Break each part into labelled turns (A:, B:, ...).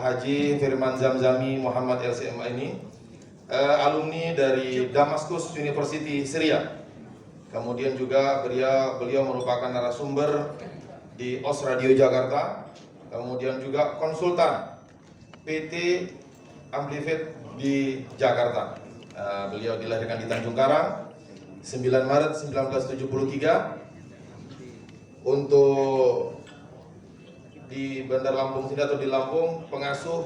A: Haji Firman Zamzami Muhammad LCMA ini alumni dari Damascus University Syria. Kemudian juga beliau merupakan narasumber di OS Radio Jakarta. Kemudian juga konsultan PT Amplifit di Jakarta. Beliau dilahirkan di Tanjung Karang 9 Maret 1973. Untuk di Bandar Lampung sini atau di Lampung, pengasuh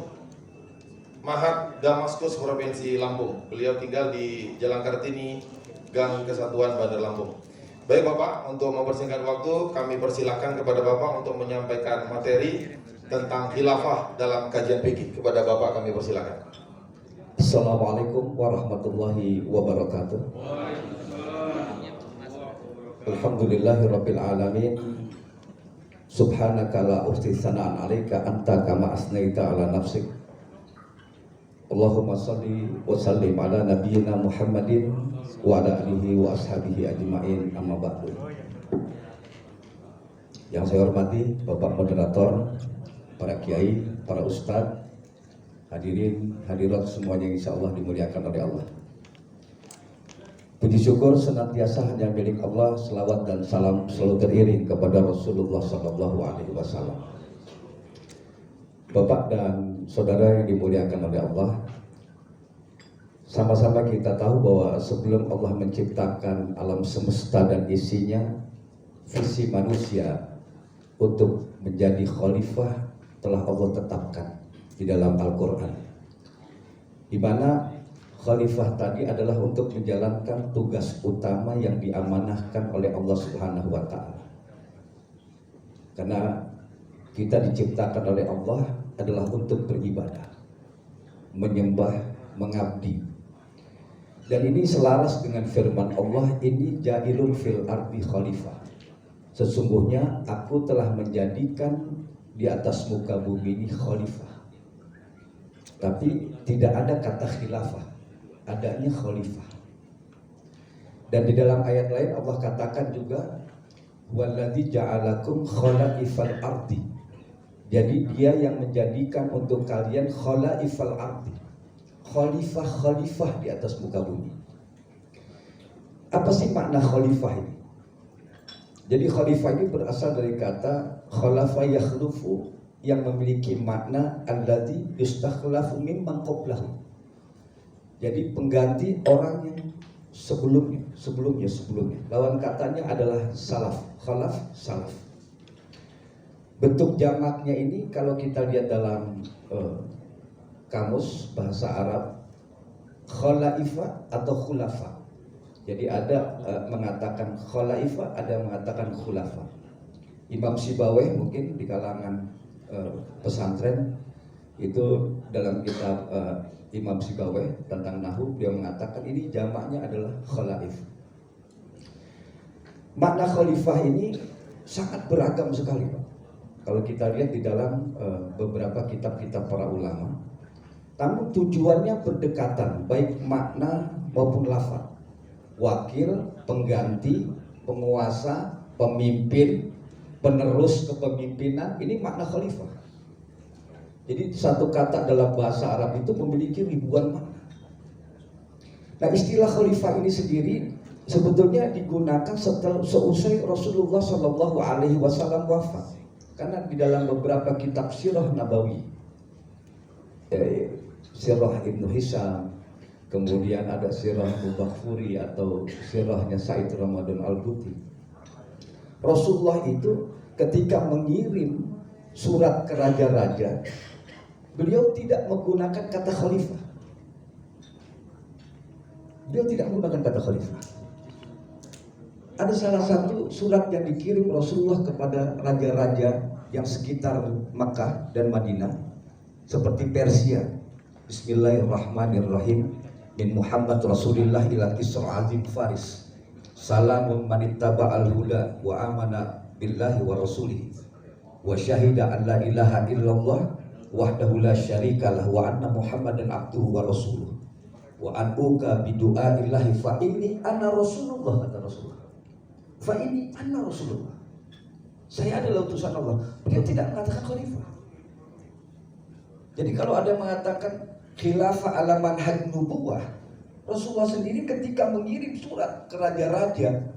A: Mahat Damaskus Provinsi Lampung. Beliau tinggal di Jalan Kartini, Gang Kesatuan Bandar Lampung. Baik Bapak, untuk mempersingkat waktu, kami persilahkan kepada Bapak untuk menyampaikan materi tentang khilafah dalam kajian fikih. Kepada Bapak kami persilahkan.
B: Assalamualaikum warahmatullahi wabarakatuh. Alhamdulillahirabbil alamin. Subhanaka la uhsi tsana'an 'alaika anta kama asnaita 'ala nafsik. Allahumma shalli wa sallim ala nabiyyina Muhammadin wa ala alihi wa ashabihi ajma'in, amma ba'du. Yang saya hormati Bapak moderator, para kiai, para ustadz, hadirin hadirat semuanya, insyaallah dimuliakan oleh Allah. Puji syukur senantiasa hanya milik Allah. Selawat dan salam selalu teriring kepada Rasulullah SAW. Bapak dan saudara yang dimuliakan oleh Allah, sama-sama kita tahu bahwa sebelum Allah menciptakan alam semesta dan isinya, visi manusia untuk menjadi khalifah telah Allah tetapkan di dalam Al-Quran, di mana khalifah tadi adalah untuk menjalankan tugas utama yang diamanahkan oleh Allah Subhanahu wa Ta'ala. Karena kita diciptakan oleh Allah adalah untuk beribadah, menyembah, mengabdi. Dan ini selaras dengan firman Allah, ini ja'ilun fil ardi khalifah. Sesungguhnya aku telah menjadikan di atas muka bumi ini khalifah. Tapi tidak ada kata khilafah, adanya khalifah. Dan di dalam ayat lain Allah katakan juga walladzi ja'alakum khalaifal ardi. Jadi dia yang menjadikan untuk kalian khalaifal ardi, khalifah-khalifah di atas muka bumi. Apa sih makna khalifah ini? Jadi khalifah ini berasal dari kata khalafa yakhlufu, yang memiliki makna alladzi yustakhlafu mimman qablahu. Jadi pengganti orang yang sebelumnya. Lawan katanya adalah salaf, khalaf, salaf. Bentuk jamaknya ini kalau kita lihat dalam kamus bahasa Arab, khalaifa atau khulafa. Jadi ada mengatakan khalaifa, ada mengatakan khulafa. Imam Sibawayh mungkin di kalangan pesantren itu dalam kitab Imam Sibawayh tentang Nahwu, dia mengatakan ini jamaknya adalah khalaif. Makna khalifah ini sangat beragam sekali, Pak. Kalau kita lihat di dalam beberapa kitab-kitab para ulama, namun tujuannya berdekatan, baik makna maupun lafaz. Wakil, pengganti, penguasa, pemimpin, penerus kepemimpinan, ini makna khalifah. Jadi satu kata dalam bahasa Arab itu memiliki ribuan makna. Nah, istilah khalifah ini sendiri sebetulnya digunakan seusai Rasulullah SAW wafat. Karena di dalam beberapa kitab sirah Nabawi, sirah Ibnu Hisham, kemudian ada sirah Mubakhfuri atau sirahnya Said Ramadan Al-Buti. Rasulullah itu ketika mengirim surat ke raja-raja, beliau tidak menggunakan kata khalifah. Beliau tidak menggunakan kata khalifah. Ada salah satu surat yang dikirim Rasulullah kepada raja-raja yang sekitar Makkah dan Madinah, seperti Persia. Bismillahirrahmanirrahim. Min Muhammad Rasulillah ila Kisra Azim Faris. Salamun manittaba'al huda wa amana billahi wa rasulihi wa syahida an la ilaha illallah wahdahu la syarikalah wa anna Muhammadan abduhu wa rasuluh wa an'uka bidu'aillahi fa inni ana Rasulullah, kata Rasulullah. Fa inni ana Rasulullah, saya adalah utusan Allah. Beliau tidak mengatakan khalifah. Jadi kalau ada yang mengatakan khilafah ala manhaj nubuwah, Rasulullah sendiri ketika mengirim surat ke raja-raja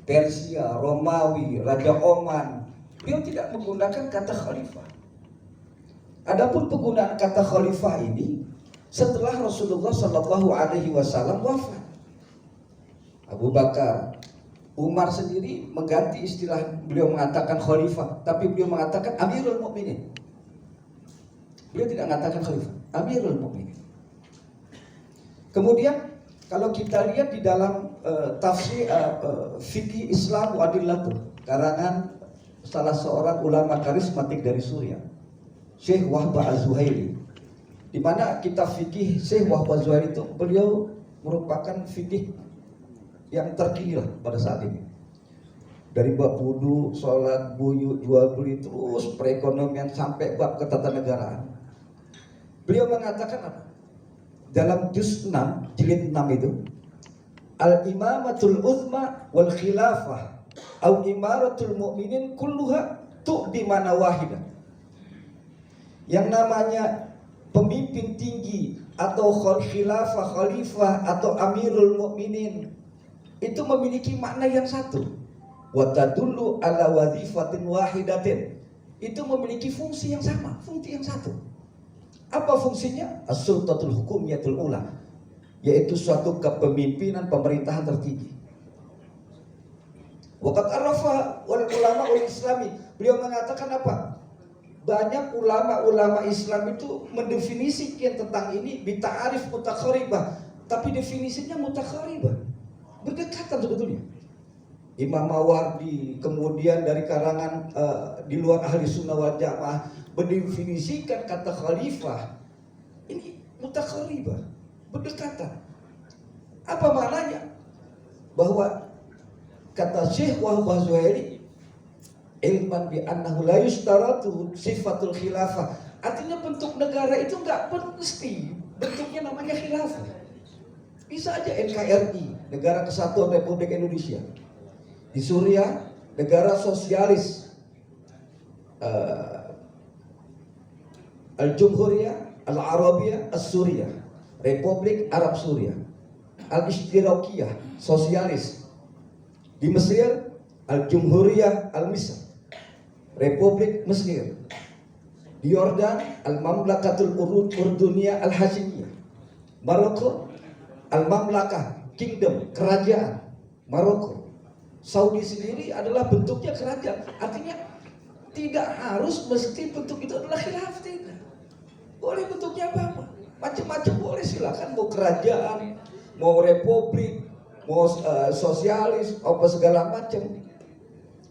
B: Persia, Romawi, Raja Oman, beliau tidak menggunakan kata khalifah. Adapun penggunaan kata khalifah ini setelah Rasulullah Shallallahu Alaihi Wasallam wafat. Abu Bakar, Umar sendiri mengganti istilah, beliau mengatakan khalifah, tapi beliau mengatakan Amirul Mukminin. Beliau tidak mengatakan khalifah, Amirul Mukminin. Kemudian kalau kita lihat di dalam tafsir fikih Islam wa Adillatul, karangan salah seorang ulama karismatik dari Suriah, Syekh Wahbah Az-Zuhairi, di mana kitab fikih Syekh Wahbah Az-Zuhairi itu beliau merupakan fikih yang terkini lah pada saat ini. Dari bab wudu, sholat, buyut, jual beli, terus perekonomian sampai bab ketatanegaraan. Beliau mengatakan apa? Dalam juz 6, jilid 6 itu, al-imamatul uzma wal khilafah au imaratul mu'minin kulluha tu'di mana wahidah. Yang namanya pemimpin tinggi atau khilafah, khalifah atau amirul mu'minin itu memiliki makna yang satu. Wa tadullu ala wazifatin wahidatin. Itu memiliki fungsi yang sama, fungsi yang satu. Apa fungsinya? As-sultatul hukumiyatul ula, yaitu suatu kepemimpinan pemerintahan tertinggi. Waqad arafa wal ulama ul islami. Beliau mengatakan apa? Banyak ulama-ulama Islam itu mendefinisikan tentang ini bita'arif mutakharibah, tapi definisinya mutakharibah, berdekatan sebetulnya. Imam Mawardi, kemudian dari karangan di luar ahli sunnah wal jamaah mendefinisikan kata khalifah ini mutakharibah, berdekatan. Apa maknanya? Bahwa kata Syekh Wahbah Az-Zuhairi, ilman bi annahu la yustaratu sifatul khilafah. Artinya bentuk negara itu enggak mesti bentuknya namanya khilafah. Bisa aja NKRI, Negara Kesatuan Republik Indonesia. Di Suriah, negara sosialis Al-Jumhuriyah Al-Arabiyah As-Suriyah, Republik Arab Suriah. Al-Ishtirakiyah, sosialis. Di Mesir, Al-Jumhuriyah Al-Misr, Republik Mesir. Di Yordan, Al-Mamlakatul Urduniyah Al-Hashimiyah. Maroko, Al-Mamlakah, Kingdom, Kerajaan Maroko. Saudi sendiri adalah bentuknya kerajaan. Artinya tidak harus mesti bentuk itu adalah khilafah, tidak. Boleh bentuknya apa-apa, macam-macam boleh, silakan. Mau kerajaan, mau republik, mau sosialis, apa segala macam.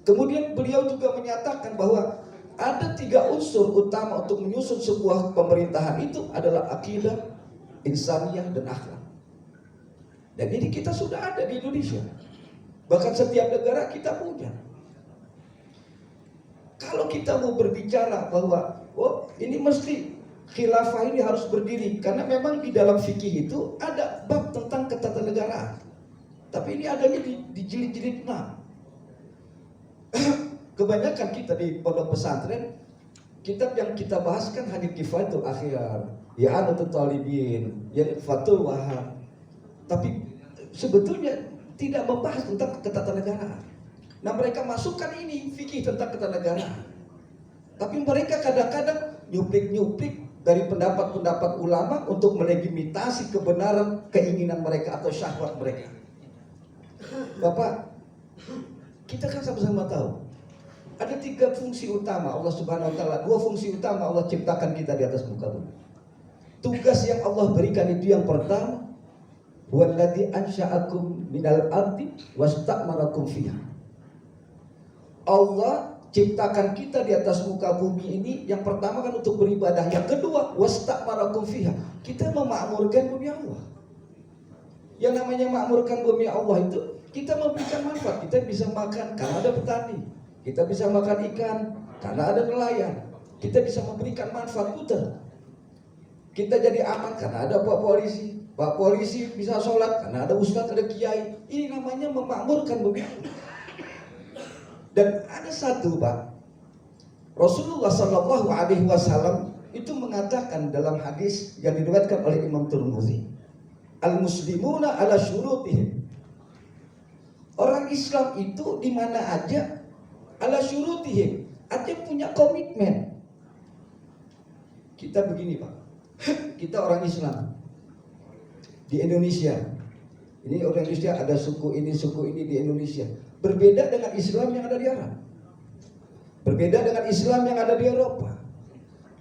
B: Kemudian beliau juga menyatakan bahwa ada 3 unsur utama untuk menyusun sebuah pemerintahan, itu adalah akidah, insaniyah, dan akhlak. Dan ini kita sudah ada di Indonesia. Bahkan setiap negara kita punya. Kalau kita mau berbicara bahwa ini mesti khilafah ini harus berdiri, karena memang di dalam fikih itu ada bab tentang ketatanegaraan. Tapi ini adanya di jilid-jilid 6. Kebanyakan kita di pondok pesantren, kitab yang kita bahas kan hanya Kifayatul Akhyar, I'anatul Talibin, Fathul Wahhab. Tapi sebetulnya tidak membahas tentang ketatanegaraan. Nah, mereka masukkan ini fikih tentang ketatanegaraan. Tapi mereka kadang-kadang nyuplik-nyuplik dari pendapat-pendapat ulama untuk melegitimasi kebenaran keinginan mereka atau syahwat mereka. Bapak, kita kan sama-sama tahu ada 3 fungsi utama Allah Subhanahu wa taala, 2 fungsi utama Allah ciptakan kita di atas muka bumi. Tugas yang Allah berikan itu yang pertama, huwallazi ansha'akum minal ardi wastamarakum fiha. Allah ciptakan kita di atas muka bumi ini, yang pertama kan untuk beribadah, yang kedua wastamarakum fiha, kita memakmurkan bumi Allah. Yang namanya makmurkan bumi Allah itu kita memberikan manfaat. Kita bisa makan karena ada petani, kita bisa makan ikan karena ada nelayan, kita bisa memberikan manfaat putar. Kita jadi aman karena ada Pak Polisi. Pak Polisi bisa sholat karena ada ustadz, ada kiai. Ini namanya memakmurkan bumi. Dan ada satu, Pak, Rasulullah Shallallahu Alaihi Wasallam itu mengatakan dalam hadis yang diriwayatkan oleh Imam Tirmidzi, al-muslimuna ala syurutihim. Orang Islam itu di mana aja ala syurutihim, ada punya komitmen. Kita begini Pak, kita orang Islam di Indonesia. Ini orang Indonesia, ada suku ini di Indonesia. Berbeda dengan Islam yang ada di Arab. Berbeda dengan Islam yang ada di Eropa.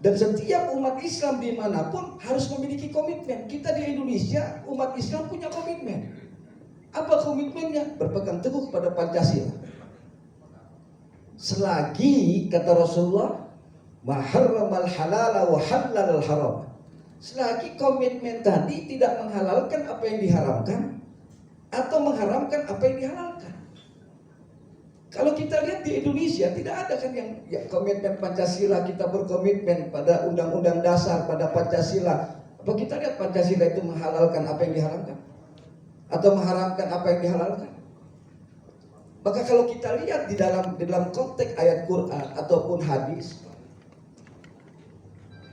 B: Dan setiap umat Islam dimanapun harus memiliki komitmen. Kita di Indonesia, umat Islam punya komitmen. Apa komitmennya? Berpegang teguh pada Pancasila. Selagi kata Rasulullah, ma harramal halala wa halalal haram. Selagi komitmen tadi tidak menghalalkan apa yang diharamkan atau mengharamkan apa yang dihalalkan. Kalau kita lihat di Indonesia tidak ada kan yang komitmen Pancasila, kita berkomitmen pada Undang-Undang Dasar, pada Pancasila. Apa kita lihat Pancasila itu menghalalkan apa yang diharamkan atau mengharamkan apa yang dihalalkan? Maka kalau kita lihat di dalam konteks ayat Quran ataupun hadis,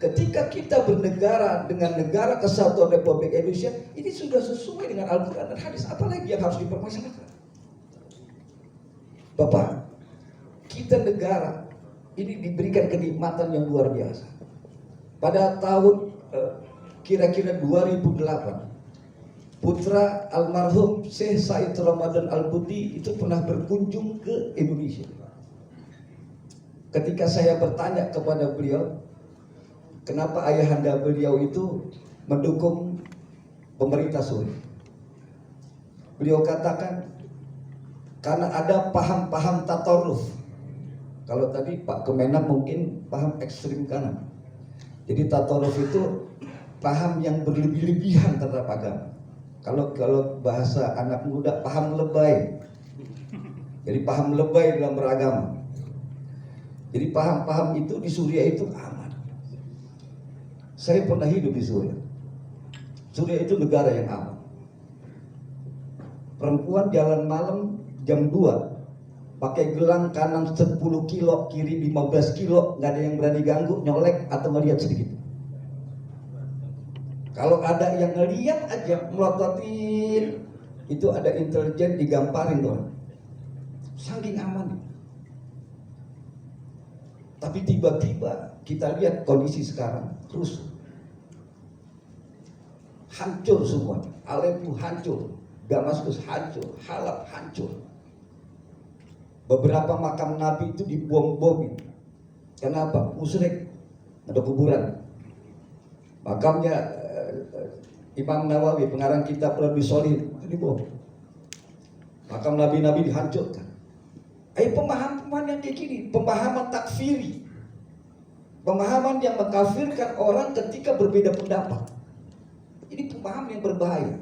B: ketika kita bernegara dengan negara kesatuan Republik Indonesia, ini sudah sesuai dengan Al-Quran dan hadis. Apalagi yang harus dipermasalahkan? Bapak, kita negara ini diberikan kenikmatan yang luar biasa. Pada tahun kira-kira 2008, putra almarhum Syekh Said Ramadan Al-Buti itu pernah berkunjung ke Indonesia. Ketika saya bertanya kepada beliau, kenapa ayahanda beliau itu mendukung pemerintah Suriah? Beliau katakan, karena ada paham-paham tatoruf. Kalau tadi Pak Kemenak mungkin paham ekstrim kanan. Jadi tatoruf itu paham yang berlebih-lebihan terhadap agama. Kalau bahasa anak muda, paham lebay. Jadi paham lebay dalam beragama. Jadi paham-paham itu di Suriah itu aman. Saya pernah hidup di Suriah. Suriah itu negara yang aman. Perempuan jalan malam jam 2 pakai gelang kanan 10 kilo, kiri 15 kilo, nggak ada yang berani ganggu, nyolek atau ngelihat sedikit. Kalau ada yang ngelihat aja melototin, itu ada intelijen digamparin tuh. Saking aman. Tapi tiba-tiba kita lihat kondisi sekarang rusuh, hancur semua. Aleppo hancur, Damaskus hancur, Halab hancur. Beberapa makam Nabi itu dibom-bomin. Kenapa? Musyrik, ada kuburan. Makamnya Imam Nawawi, pengarang kitab Riyadhus Shalihin, itu dibom. Makam Nabi-Nabi dihancurkan. Pemahaman yang kayak gini, pemahaman takfiri, pemahaman yang mengkafirkan orang ketika berbeda pendapat. Ini pemahaman yang berbahaya.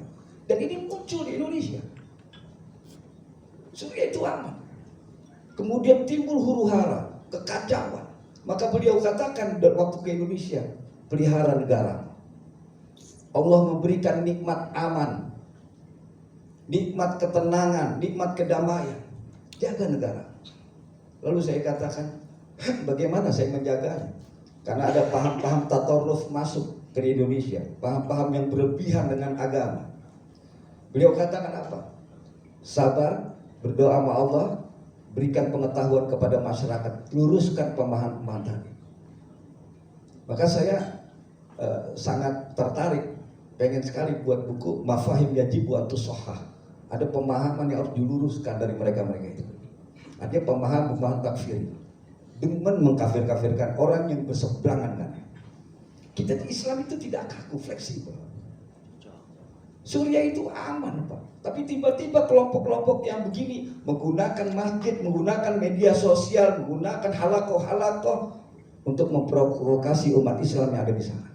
B: Dan ini muncul di Indonesia. Suriah itu aman. Kemudian timbul huru-hara, kekacauan. Maka beliau katakan waktu ke Indonesia, pelihara negara. Allah memberikan nikmat aman, nikmat ketenangan, nikmat kedamaian. Jaga negara. Lalu saya katakan, bagaimana saya menjaganya? Karena ada paham-paham tatoruf masuk ke Indonesia, paham-paham yang berlebihan dengan agama. Beliau katakan apa? Sabar, berdoa sama Allah, berikan pengetahuan kepada masyarakat, luruskan pemahaman tadi. Maka saya sangat tertarik, pengen sekali buat buku Mafahim Yajibu An-Tushahhah. Ada pemahaman yang harus diluruskan dari mereka-mereka itu. Ada pemahaman takfir, dengan mengkafir-kafirkan orang yang berseberangan dengan. Kita di Islam itu tidak kaku, fleksibel. Suriah itu aman Pak. Tapi tiba-tiba kelompok-kelompok yang begini menggunakan masjid, menggunakan media sosial, menggunakan halakoh-halakoh untuk memprovokasi umat Islam yang ada di sana.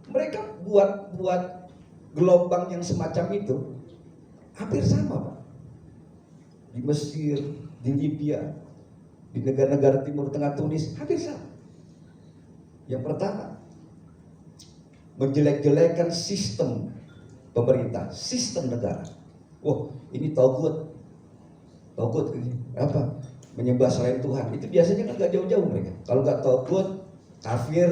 B: Mereka buat gelombang yang semacam itu hampir sama Pak. Di Mesir, di Libya, di negara-negara Timur Tengah, Tunis, hampir sama. Yang pertama, menjelek-jelekan sistem pemerintah, sistem negara. Wah, ini tauhid ini apa? menyembah selain Tuhan. Itu biasanya kan gak jauh-jauh mereka. Kalau nggak togut, kafir,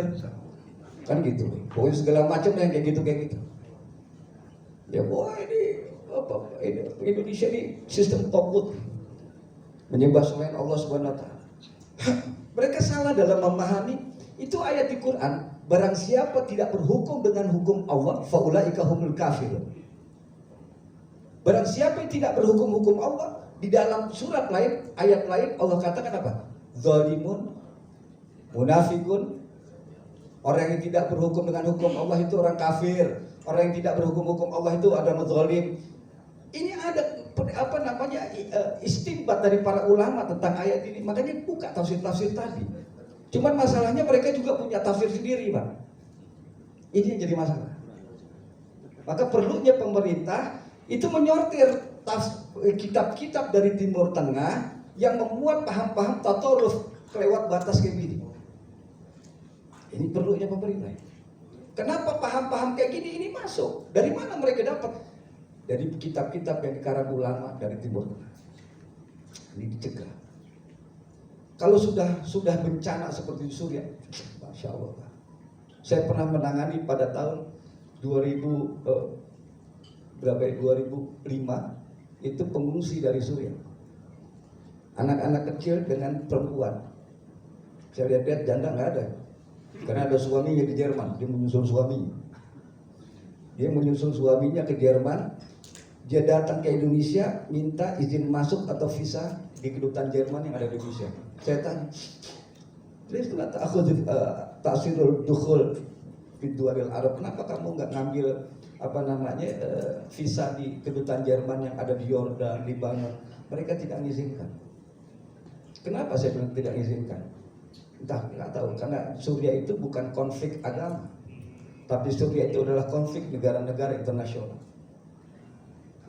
B: kan gitu. Pokoknya segala macam yang kayak gitu. Ya wah ini Indonesia ini sistem togut, menyembah selain Allah Subhanahu Wa Taala. Mereka salah dalam memahami itu ayat di Quran. Barang siapa tidak berhukum dengan hukum Allah, faulaika humul kafirun. Barang siapa yang tidak berhukum hukum Allah, di dalam surat lain, ayat lain Allah katakan apa? Zalimun, munafikun. Orang yang tidak berhukum dengan hukum Allah itu orang kafir. Orang yang tidak berhukum hukum Allah itu adalah zalim. Ini ada istinbat dari para ulama tentang ayat ini. Makanya buka tafsir-tafsir tadi. Cuman masalahnya mereka juga punya tafsir sendiri, Pak. Ini yang jadi masalah. Maka perlunya pemerintah itu menyortir kitab-kitab dari Timur Tengah yang memuat paham-paham tatoruf kelewat batas kayak gini. Ini perlunya pemerintah. Kenapa paham-paham kayak gini ini masuk? Dari mana mereka dapat? Dari kitab-kitab yang dikarang ulama dari Timur Tengah. Ini dicegah. Kalau sudah bencana seperti di Suriah, Masya Allah. Saya pernah menangani pada tahun 2005 itu pengungsi dari Suriah. Anak-anak kecil dengan perempuan. Saya lihat janda nggak ada. Karena ada suaminya di Jerman, dia menyusul suaminya ke Jerman. Dia datang ke Indonesia, minta izin masuk atau visa di kedutaan Jerman yang ada di Indonesia. Saya tanya, aku taksirul dukhul fidduaril Arab, kenapa kamu nggak ngambil visa di kedutaan Jerman yang ada di Yordan, Libanon? Mereka tidak mengizinkan. Kenapa saya bilang tidak mengizinkan? Entah, nggak tahu. Karena Suriah itu bukan konflik agama, tapi Suriah itu adalah konflik negara-negara internasional.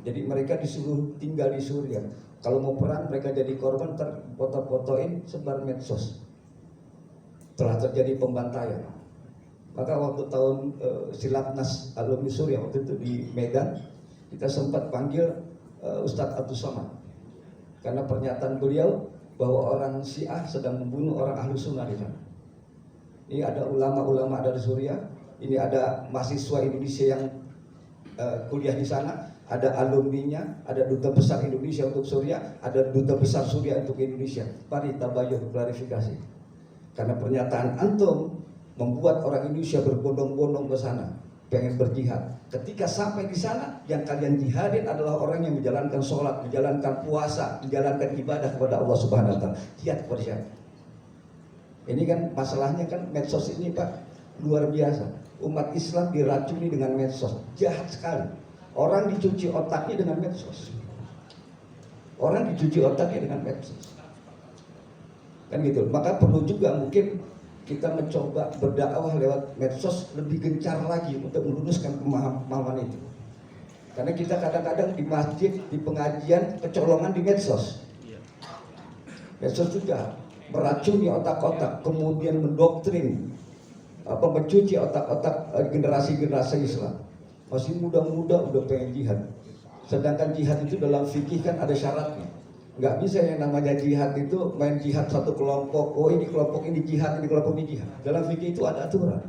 B: Jadi mereka disuruh tinggal di Suriah. Kalau mau perang mereka jadi korban, foto-fotoin sebar medsos. Telah terjadi pembantaian. Maka waktu tahun Silatnas alumni Suriah waktu itu di Medan, kita sempat panggil Ustadz Abdul Somad. Karena pernyataan beliau bahwa orang Syiah sedang membunuh orang Ahlu Sunnah di sana. Ini ada ulama-ulama dari Suriah, ini ada mahasiswa Indonesia yang kuliah di sana, ada alumninya, ada duta besar Indonesia untuk Suriah, ada duta besar Suriah untuk Indonesia. Mari tabayun, klarifikasi. Karena pernyataan antum membuat orang Indonesia berbondong-bondong ke sana, pengen berjihad. Ketika sampai di sana, yang kalian jihadin adalah orang yang menjalankan sholat, menjalankan puasa, menjalankan ibadah kepada Allah Subhanahu Wa Taala. Jihad kepada siapa? Ini kan masalahnya kan medsos ini, Pak, luar biasa. Umat Islam diracuni dengan medsos, jahat sekali. Orang dicuci otaknya dengan medsos. Kan gitu. Maka perlu juga mungkin kita mencoba berdakwah lewat medsos lebih gencar lagi untuk meluruskan pemahaman itu. Karena kita kadang-kadang di masjid, di pengajian, kecolongan di medsos. Medsos juga meracuni otak-otak, kemudian mendoktrin, mencuci otak-otak generasi-generasi Islam. Masih muda-muda udah pengen jihad. Sedangkan jihad itu dalam fikih kan ada syaratnya. Nggak bisa yang namanya jihad itu main jihad satu kelompok. Oh ini kelompok ini jihad, ini kelompok ini jihad. Dalam fikih itu ada aturan.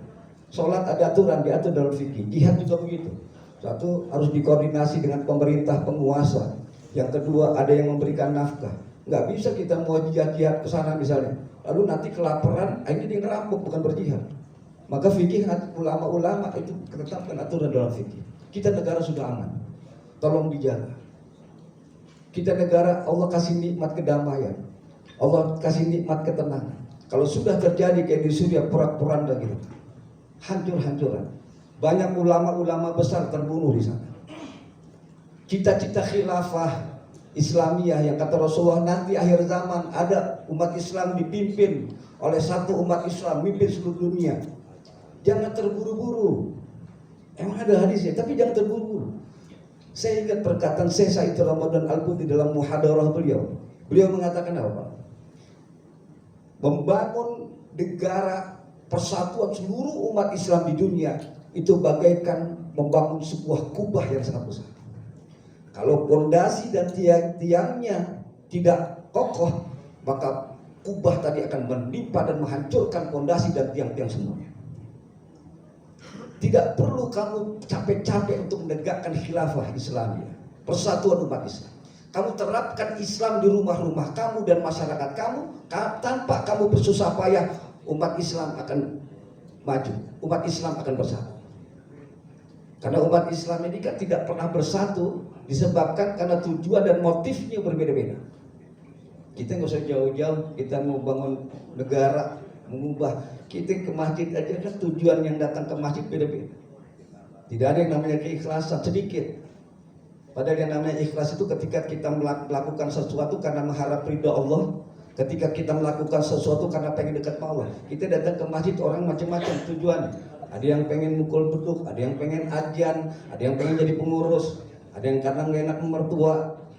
B: Sholat ada aturan, diatur dalam fikih. Jihad juga begitu. Satu, harus dikoordinasi dengan pemerintah penguasa. Yang kedua, ada yang memberikan nafkah. Nggak bisa kita mau jihad-jihad ke sana misalnya. Lalu nanti kelaparan, ini dia ngerampok bukan berjihad. Maka fikih ulama-ulama itu menetapkan aturan dalam fikih. Kita negara sudah aman, tolong dijaga. Kita negara Allah kasih nikmat kedamaian, Allah kasih nikmat ketenangan. Kalau sudah terjadi kayak di Suriah porak-poranda gitu, hancur-hancuran. Banyak ulama-ulama besar terbunuh di sana. Cita-cita khilafah Islamiyah yang kata Rasulullah nanti akhir zaman ada umat Islam dipimpin oleh satu umat Islam mimpin seluruh dunia. Jangan terburu-buru. Emang ada hadisnya, tapi jangan terburu-buru. Saya ingat perkataan Syekh Said Ramadan Al-Buti dalam muhadarah beliau. Beliau mengatakan apa? Membangun negara persatuan seluruh umat Islam di dunia itu bagaikan membangun sebuah kubah yang sangat besar. Kalau pondasi dan tiang-tiangnya tidak kokoh, maka kubah tadi akan menimpa dan menghancurkan fondasi dan tiang-tiang semuanya. Tidak perlu kamu capek-capek untuk menegakkan khilafah Islamiyah, persatuan umat Islam. Kamu terapkan Islam di rumah-rumah kamu dan masyarakat kamu, tanpa kamu bersusah payah, umat Islam akan maju, umat Islam akan bersatu. Karena umat Islam ini kan tidak pernah bersatu disebabkan karena tujuan dan motifnya berbeda-beda. Kita nggak usah jauh-jauh, kita mau bangun negara, mengubah, kita ke masjid aja kan tujuan yang datang ke masjid beda-beda. Tidak ada yang namanya keikhlasan, sedikit. Padahal yang namanya ikhlas itu ketika kita melakukan sesuatu karena mengharap ridha Allah, ketika kita melakukan sesuatu karena pengen dekat Allah. Kita datang ke masjid orang macam-macam tujuannya. Ada yang pengen mukul beduk, ada yang pengen ajian, ada yang pengen jadi pengurus, ada yang karena nggak enak mertua,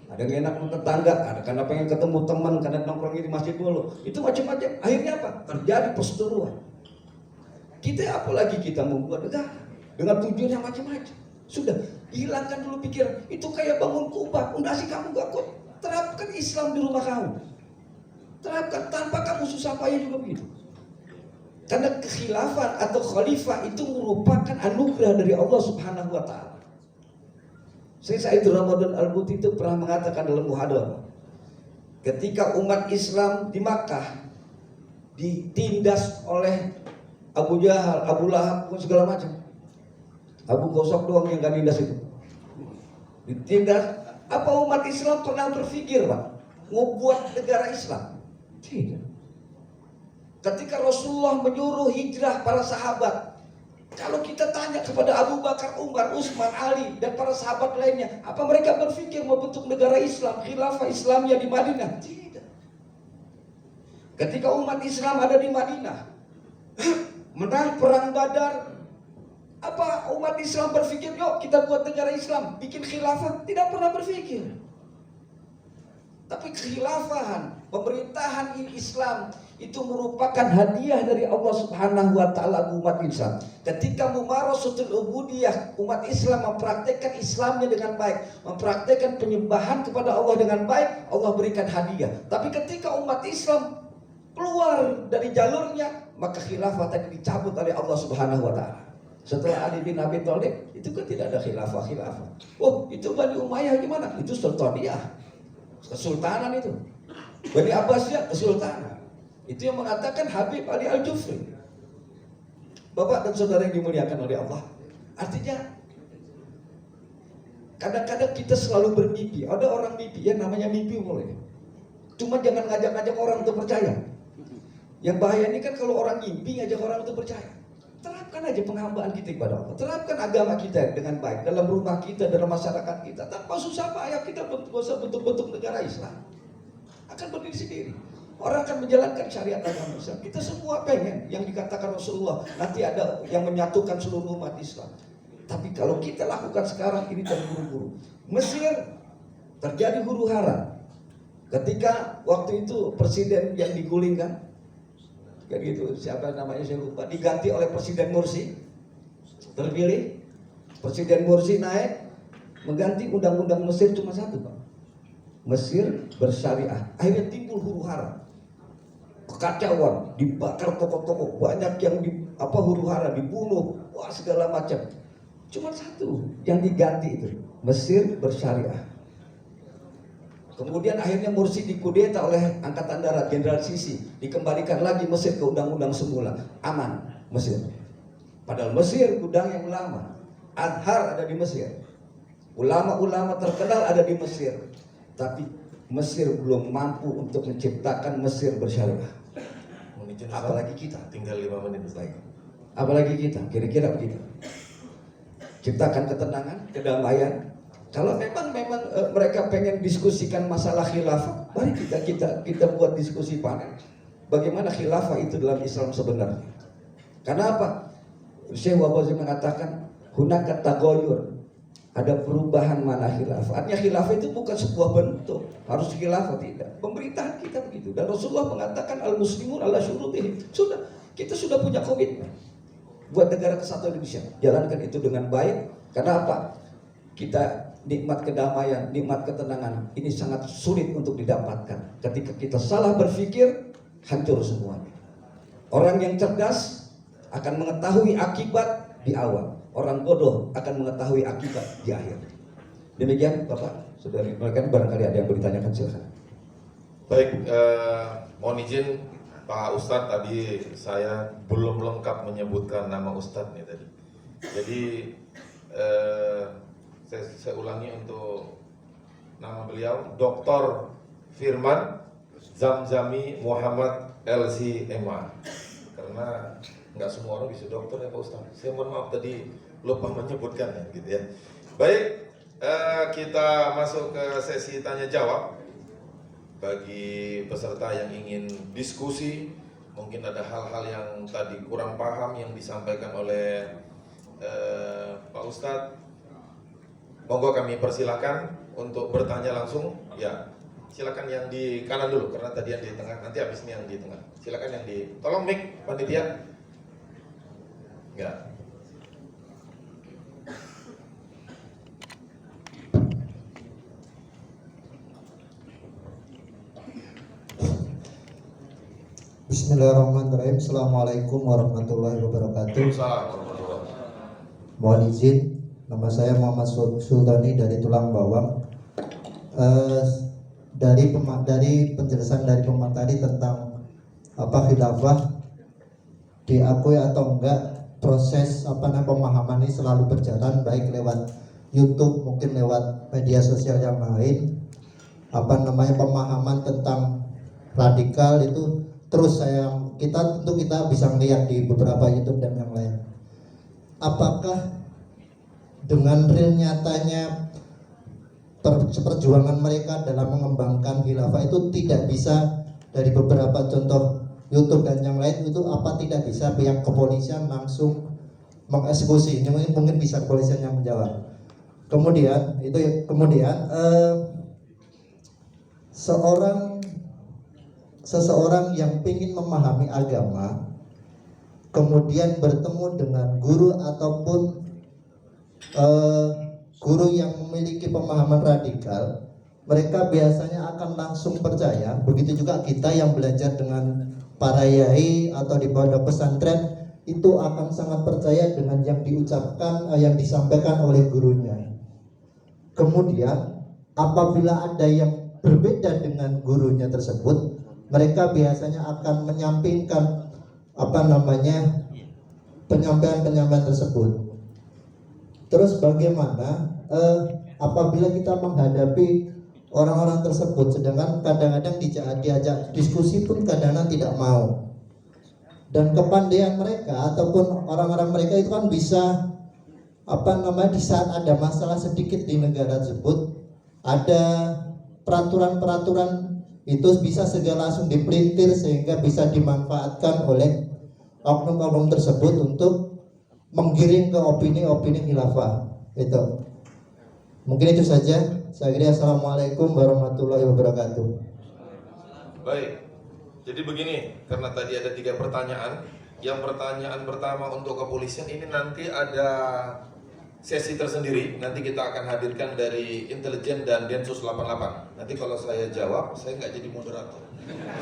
B: ada yang enak sama tetangga, ada karena pengen ketemu teman, karena nongkrongnya di masjid dulu. Itu macam-macam. Akhirnya apa? Terjadi perseteruan. Kita apalagi kita membuat negara dengan tujuan yang macam-macam. Sudah, hilangkan dulu pikiran. Itu kayak bangun kubah, fondasi kamu gak kuat. Terapkan Islam di rumah kamu. Terapkan tanpa kamu susah payah juga begitu. Karena kekhilafan atau khalifah itu merupakan anugerah dari Allah Subhanahu wa taala. Sayyid Ramadan Al-Buti itu pernah mengatakan dalam muhadarah, ketika umat Islam di Makkah ditindas oleh Abu Jahal, Abu Lahab, segala macam. Abu Gosok doang yang gak nindas itu. Ditindas. Apa umat Islam pernah berpikir, Pak, mau buat negara Islam? Tidak. Ketika Rasulullah menyuruh hijrah para sahabat, kalau kita tanya kepada Abu Bakar, Umar, Utsman, Ali, dan para sahabat lainnya, apa mereka berpikir membentuk negara Islam, khilafah Islamiyah di Madinah? Tidak. Ketika umat Islam ada di Madinah, menang perang Badar, apa umat Islam berpikir, yuk kita buat negara Islam, bikin khilafah? Tidak pernah berpikir. Tapi kekhilafahan, pemerintahan Islam itu merupakan hadiah dari Allah Subhanahu wa taala umat Islam. Ketika mumarasatul ubudiyah, umat Islam mempraktekkan Islamnya dengan baik, mempraktekkan penyembahan kepada Allah dengan baik, Allah berikan hadiah. Tapi ketika umat Islam keluar dari jalurnya, maka khilafah tadi dicabut oleh Allah Subhanahu wa taala. Setelah Ali bin Abi Thalib, itu kan tidak ada khilafah. Oh, itu Bani Umayyah gimana? Itu Sultaniyah. Kesultanan itu. Bani Abbasiyah kesultanan. Itu yang mengatakan Habib Ali Al-Jufri. Bapak dan saudara yang dimuliakan oleh Allah. Artinya kadang-kadang kita selalu bermimpi. Ada orang mimpi, yang namanya mimpi boleh. Cuma jangan ngajak-ngajak orang untuk percaya. Yang bahaya ini kan kalau orang mimpi ngajak orang untuk percaya. Terapkan aja penghambaan kita kepada Allah. Terapkan agama kita dengan baik dalam rumah kita, dalam masyarakat kita. Tanpa susah payah kita bentuk-bentuk negara Islam. Akan berdiri sendiri. Orang akan menjalankan syariat agama Islam. Kita semua pengen yang dikatakan Rasulullah, nanti ada yang menyatukan seluruh umat Islam. Tapi kalau kita lakukan sekarang ini terburu-buru. Mesir terjadi huru-hara. Ketika waktu itu presiden yang digulingkan, kayak gitu, siapa namanya saya lupa, diganti oleh Presiden Mursi, terpilih. Presiden Mursi naik, mengganti undang-undang Mesir cuma satu, Pak. Mesir bersyariah. Akhirnya timbul huru-hara, kekacauan, dibakar toko-toko, banyak yang huru-hara, dibunuh, wah segala macam. Cuma satu yang diganti itu, Mesir bersyariah. Kemudian akhirnya Mursi dikudeta oleh Angkatan Darat, Jenderal Sisi, dikembalikan lagi Mesir ke undang-undang semula, aman Mesir. Padahal Mesir gudang yang ulama, Azhar ada di Mesir, ulama-ulama terkenal ada di Mesir, tapi Mesir belum mampu untuk menciptakan Mesir bersyariah. Apalagi kita,
A: tinggal 5 menit lagi.
B: Apalagi kita, kira-kira begitu. Ciptakan ketenangan, kedamaian. Kalau memang mereka pengen diskusikan masalah khilafah, mari kita buat diskusi panel. Bagaimana khilafah itu dalam Islam sebenarnya? Karena apa? Syekh Wabazi mengatakan hunaka tagoyur, ada perubahan mana khilafah. Artinya khilafah itu bukan sebuah bentuk, harus khilafah tidak. Pemerintahan kita begitu. Dan Rasulullah mengatakan al-muslimun ala syurutihim. Sudah, kita sudah punya komitmen buat negara kesatuan Indonesia. Jalankan itu dengan baik. Karena apa? Kita nikmat kedamaian, nikmat ketenangan ini sangat sulit untuk didapatkan. Ketika kita salah berpikir, hancur semuanya. Orang yang cerdas akan mengetahui akibat di awal. Orang bodoh akan mengetahui akibat di akhir. Demikian Bapak, Saudari, mereka barangkali ada yang mau ditanyakan, silakan.
A: Baik, mohon izin Pak Ustadz, tadi saya belum lengkap menyebutkan nama Ustadz nih tadi. Jadi saya ulangi untuk nama beliau, Dr. Firman Zamzami Muhammad LC MA. Karena nggak semua orang bisa dokter ya Pak Ustadz. Saya mohon maaf tadi lupa menyebutkan ya, gitu ya. Baik, kita masuk ke sesi tanya jawab. Bagi peserta yang ingin diskusi, mungkin ada hal-hal yang tadi kurang paham yang disampaikan oleh Pak Ustadz, monggo kami persilakan untuk bertanya langsung. Ya, silakan yang di kanan dulu, karena tadi yang di tengah, nanti habis ini yang di tengah. Silakan yang di, tolong mic panitia. Enggak.
C: Bismillahirrahmanirrahim. Assalamualaikum warahmatullahi wabarakatuh. Mohon izin, nama saya Muhammad Sultani dari Tulang Bawang. Dari penjelasan dari pemateri tentang khilafah, diakui atau enggak, proses pemahaman ini selalu berjalan, baik lewat YouTube, mungkin lewat media sosial yang lain. Pemahaman tentang radikal itu terus kita bisa melihat di beberapa YouTube dan yang lain. Apakah dengan real nyatanya perjuangan mereka dalam mengembangkan khilafah itu tidak bisa, dari beberapa contoh YouTube dan yang lain itu, apa tidak bisa pihak kepolisian langsung mengeksekusi? Ini mungkin bisa kepolisian yang menjawab. Kemudian seseorang yang ingin memahami agama, kemudian bertemu dengan guru ataupun guru yang memiliki pemahaman radikal, mereka biasanya akan langsung percaya. Begitu juga kita yang belajar dengan para yai atau di pondok pesantren, itu akan sangat percaya dengan yang diucapkan, yang disampaikan oleh gurunya. Kemudian apabila ada yang berbeda dengan gurunya tersebut, mereka biasanya akan menyampingkan penyampaian tersebut. Terus bagaimana apabila kita menghadapi orang-orang tersebut, sedangkan kadang-kadang diajak diskusi pun kadang-kadang tidak mau, dan kepandaian mereka ataupun orang-orang mereka itu kan bisa di saat ada masalah sedikit di negara tersebut, ada peraturan-peraturan itu bisa segera langsung dipelintir sehingga bisa dimanfaatkan oleh oknum-oknum tersebut untuk menggiring ke opini-opini khilafah. Itu mungkin itu saja. Saya kira. Assalamualaikum warahmatullahi wabarakatuh.
A: Baik, jadi begini, karena tadi ada 3 pertanyaan. Yang pertanyaan pertama untuk kepolisian ini nanti ada sesi tersendiri, nanti kita akan hadirkan dari intelijen dan Densus 88. Nanti kalau saya jawab, saya nggak jadi moderator,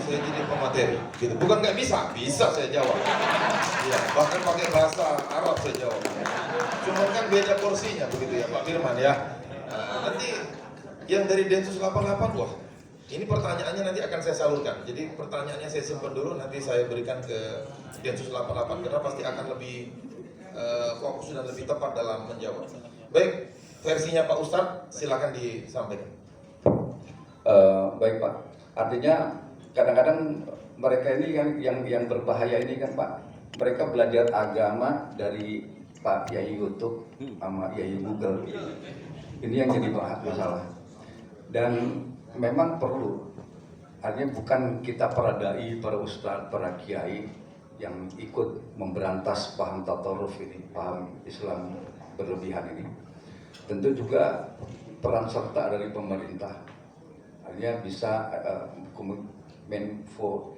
A: saya jadi pemateri, gitu. Bukan nggak bisa, bisa saya jawab. Ya, bahkan pakai bahasa Arab saya jawab. Cuma kan beda porsinya, begitu ya Pak Firman ya. Nah, nanti yang dari Densus 88, wah, ini pertanyaannya nanti akan saya salurkan. Jadi pertanyaannya saya simpan dulu, nanti saya berikan ke Densus 88 karena pasti akan lebih fokus dan lebih tepat dalam menjawab. Baik, versinya Pak Ustadz silakan disampaikan.
B: Baik Pak, artinya kadang-kadang mereka ini yang berbahaya ini kan Pak, mereka belajar agama dari Pak Yai YouTube sama Yai Google. Ini yang jadi masalah. Dan memang perlu, artinya bukan kita para dai, para ustadz, para kiai yang ikut memberantas paham tataruf ini, paham Islam berlebihan ini. Tentu juga peran serta dari pemerintah, artinya bisa Kemenfo,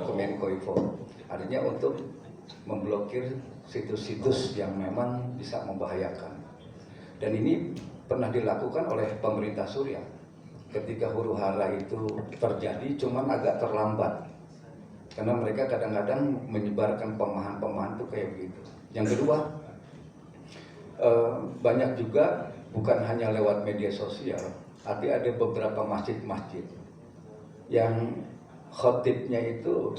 B: Kemenkoinfo, artinya untuk memblokir situs-situs yang memang bisa membahayakan. Dan ini pernah dilakukan oleh pemerintah Suriah ketika huru-hara itu terjadi, cuman agak terlambat karena mereka kadang-kadang menyebarkan pemahaman-pemahaman itu kayak begitu. Yang kedua, banyak juga bukan hanya lewat media sosial, tapi ada beberapa masjid-masjid yang khotibnya itu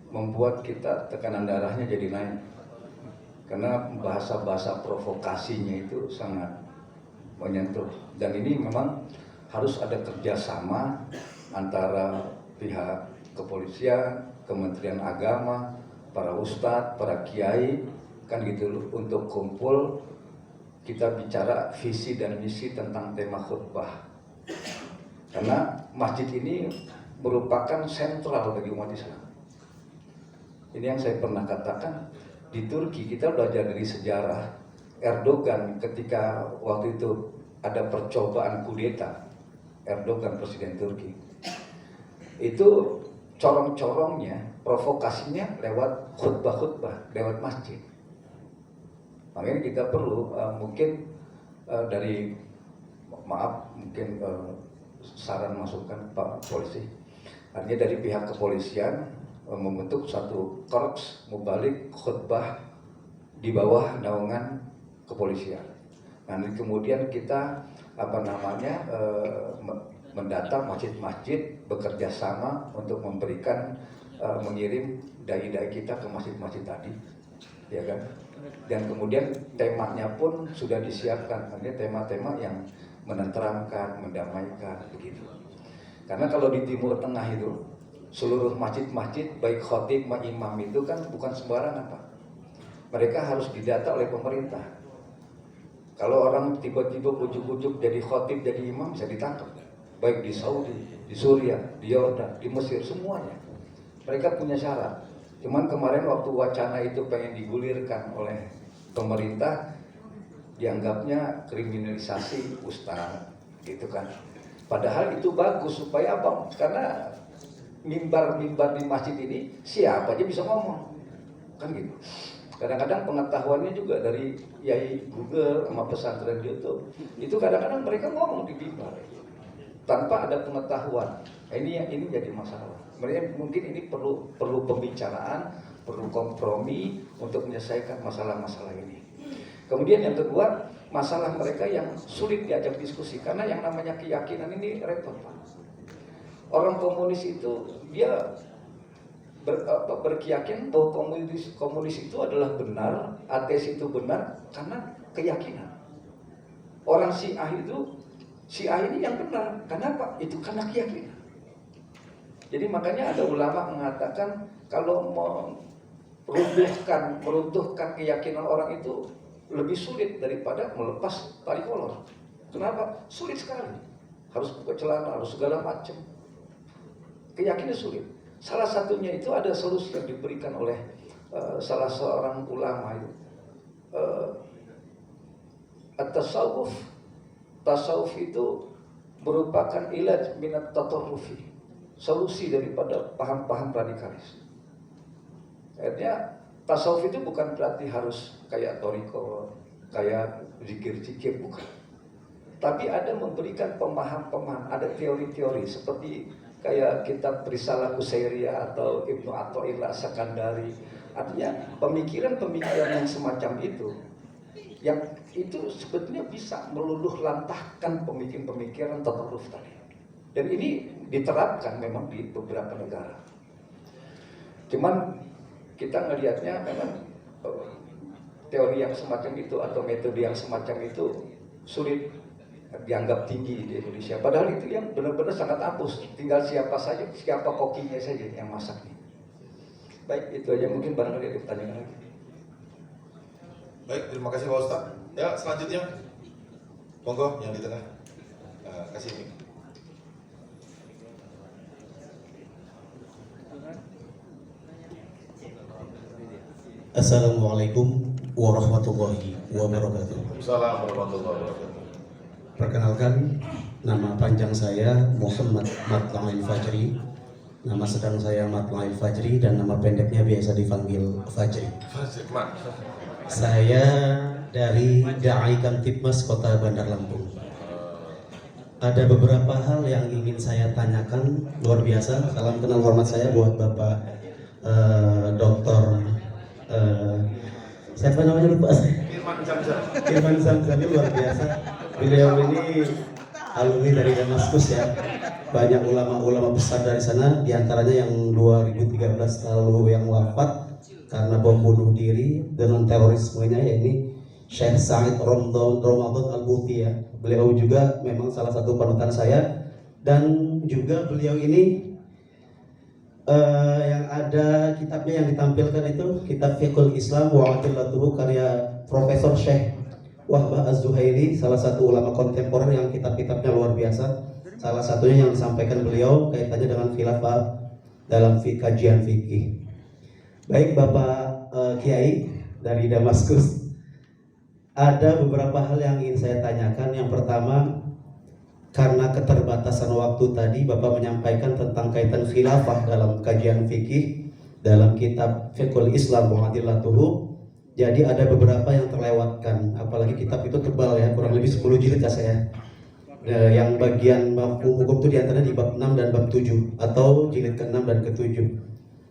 B: membuat kita tekanan darahnya jadi naik, karena bahasa-bahasa provokasinya itu sangat menyentuh. Dan ini memang harus ada kerjasama antara pihak kepolisian, Kementerian Agama, para ustadz, para kiai, kan gitu, untuk kumpul kita bicara visi dan misi tentang tema khutbah. Karena masjid ini merupakan sentral bagi umat Islam. Ini yang saya pernah katakan, di Turki kita belajar dari sejarah. Erdogan ketika waktu itu ada percobaan kudeta, Erdogan presiden Turki, itu corong-corongnya, provokasinya lewat khutbah-khutbah, lewat masjid. Makanya kita perlu mungkin dari, maaf, mungkin saran masukan Pak Polisi, artinya dari pihak kepolisian membentuk satu korps mubalik khutbah di bawah naungan kepolisian. Nanti kemudian kita mendata masjid-masjid, bekerja sama untuk memberikan mengirim dai-dai kita ke masjid-masjid tadi, ya kan? Dan kemudian temanya pun sudah disiapkan, artinya tema-tema yang menenteramkan, mendamaikan, begitu. Karena kalau di Timur Tengah itu seluruh masjid-masjid baik khotib maupun imam itu kan bukan sembarangan, Pak. Mereka harus didata oleh pemerintah. Kalau orang tiba-tiba ujuk-ujuk jadi khotib, jadi imam, bisa ditangkap. Baik di Saudi, di Suriah, di Yordan, di Mesir, semuanya. Mereka punya syarat. Cuman kemarin waktu wacana itu pengen digulirkan oleh pemerintah, dianggapnya kriminalisasi ustaz, gitu kan. Padahal itu bagus, supaya apa? Karena mimbar-mimbar di masjid ini siapa aja bisa ngomong, kan gitu. Kadang-kadang pengetahuannya juga dari yai Google sama pesantren YouTube. Itu kadang-kadang mereka ngomong di mimbar tanpa ada pengetahuan. Ini jadi masalah. Mereka mungkin ini perlu pembicaraan, perlu kompromi untuk menyelesaikan masalah-masalah ini. Kemudian yang kedua, masalah mereka yang sulit diajak diskusi, karena yang namanya keyakinan ini repot, Pak. Orang komunis itu dia berkeyakinan bahwa komunis itu adalah benar, ateis itu benar karena keyakinan. Orang Syiah ini yang benar, kenapa? Itu karena keyakinan. Jadi makanya ada ulama mengatakan kalau meruntuhkan keyakinan orang itu lebih sulit daripada melepas tali kolor. Kenapa? Sulit sekali. Harus buka celana, harus segala macam. Keyakinan sulit. Salah satunya itu ada solusi yang diberikan oleh salah seorang ulama itu. Tasawuf itu merupakan ilaj minat tatarrufi, solusi daripada paham-paham radikalis. Akhirnya tasawuf itu bukan berarti harus kayak toriko, kayak zikir-zikir, bukan. Tapi ada memberikan pemahaman, ada teori-teori seperti kayak kitab Risalah Qusairiyah atau Ibnu Athaillah Sakandari. Artinya pemikiran-pemikiran yang semacam itu, yang itu sebetulnya bisa meluluh lantahkan pemikiran-pemikiran tatarruf tadi. Dan ini diterapkan memang di beberapa negara. Cuman kita ngelihatnya memang teori yang semacam itu atau metode yang semacam itu sulit dianggap tinggi di Indonesia. Padahal itu yang benar-benar sangat ampuh. Tinggal siapa kokinya saja yang masaknya. Baik, itu aja, mungkin barangkali ada pertanyaan lagi.
A: Baik, terima kasih Pak Ustadz. Ya, selanjutnya, monggo yang di tengah. Kasih mic.
D: Assalamualaikum warahmatullahi wabarakatuh.
A: Assalamualaikum warahmatullahi wabarakatuh.
D: Perkenalkan, nama panjang saya Muhammad Matla'il Fajri. Nama sedang saya Matla'il Fajri dan nama pendeknya biasa dipanggil Fajri. Saya dari Dai Kamtibmas Kota Bandar Lampung. Ada beberapa hal yang ingin saya tanyakan, luar biasa. Salam kenal hormat saya buat Bapak Dokter siapa namanya lupa saya. Irfan Zamzam luar biasa. Beliau ini alumni dari Damaskus ya. Banyak ulama-ulama besar dari sana, diantaranya yang 2013 lalu yang wafat karena bom bunuh diri dengan terorismenya, yaitu Syekh Said Ramadan Al-Buti ya. Beliau juga memang salah satu panutan saya, dan juga beliau ini yang ada kitabnya yang ditampilkan itu kitab Fiqhul Islam wa Adillatuhu karya Profesor Syekh Wahbah Az-Zuhairi, salah satu ulama kontemporer yang kitab-kitabnya luar biasa. Salah satunya yang disampaikan beliau kaitannya dengan khilafah dalam kajian fikih. Baik Bapak Kiai dari Damaskus, ada beberapa hal yang ingin saya tanyakan. Yang pertama, karena keterbatasan waktu tadi Bapak menyampaikan tentang kaitan khilafah dalam kajian fikih dalam kitab Fiqhul Islam wa Adillatuhu. Jadi ada beberapa yang terlewatkan, apalagi kitab itu tebal ya, kurang lebih 10 jilid ya saya. Yang bagian hukum itu diantaranya di bab 6 dan bab 7 atau jilid ke-6 dan ke-7.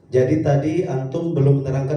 D: Jadi tadi antum belum menerangkan